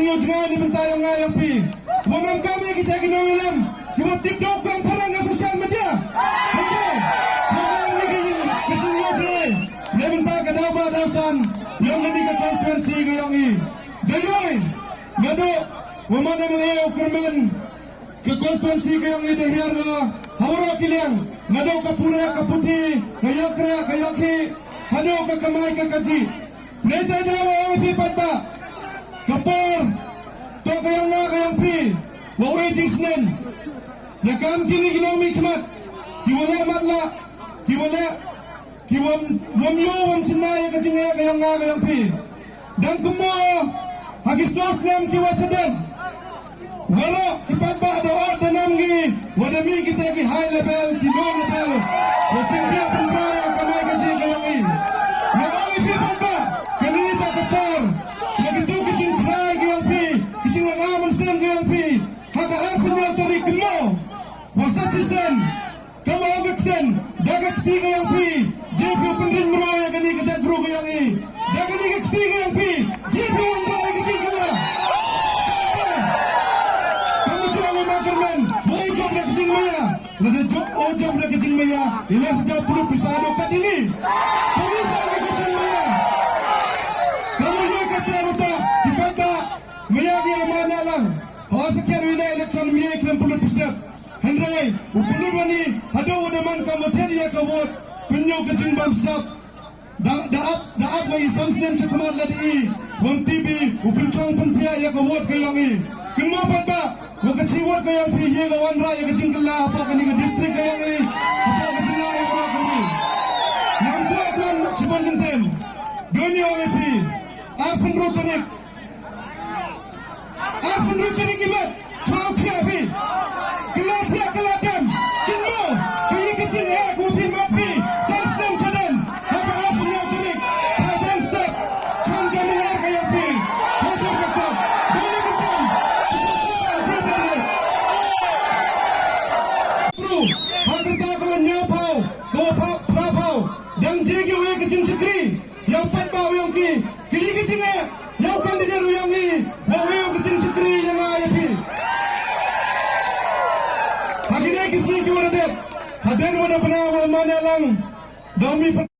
yo jangan dimentayong ngayang pi. Wangam kami kita ginong ilam. Yo TikTok kang parang na sosial media. Okay. Wangam ni kecil yo jangan. Nementa ka daw ba dawsan. Yung hindi ka transparency gayong i. Dayoy. Ngado wamanang leo kurman. Ke transparency gayong i dahir nga hawra kilang. Ngado kapura kaputi kayakra kayaki. Hado ka kamay ka kaji. Neta daw ang pipat ba. Kapor, to kayang nga kayang pi, wawaiting snen. Yakam kini ginami kemat, kiwala matla, kiwam wam cenay kajing nga kayang pi. Dan kumo, hagis nos nam kiwasadan. Walo kipat ba doa danam gi, wadami kita ki high level, ki low level. Watingnya pembrai akamay kajing kayang i. Nagami pipat ba, kanita kapor. Begitu kecing cerai gayang pi, kecing langaman sen gayang pi. Haka arpunya tori kemo, wasat sen, kamu agak sen, dagat pi gayang pi. Jefu penrin meroya kini ketat bro gayang i. Dagat ni pi gayang pi, jefu meroya kecing kena. Kamu cuma memakan men, boleh job nak kecing maya. Lada job nak kecing maya. Ilah sejauh penuh pisado kat ini. Polis lagi kecing maya. Mayagi amana lang. Hawasa kero ina election miyek ng pulut pisap. Henry, upulur wani hadaw naman kamoten ya kawot. Punyo kajing bamsap. Daap wa isang sinem sa kamad ladi. Wang TV upulchong pantiya ya kawot kayang i. Kung mapat ba, wang kachiwot kayang piye gawan ra ya kajing kala apa kaning district kayang i. Apa kajing na yung mga kami. Nambuat lang cipan genten. Donyo ang ipi. Arpun rotarik. Apa nutri kimat, cakap siapa? Kelatih kelatan, kino, kini kecil aku pimapi, sensitif jalan, apa nutri, padan step, cangkang dengar kaya pi, kau kata, boleh bukan, kita jalan. Bro, hampir tak kau nyapau, kau prapau, yang jegi we kecil cekri, yang pat bau yang kini kecil yang kan dia yang ni, bawa kecil cekri yang ayah. Hari ni kisah kita ada, hadir mana pernah mana lang, dami.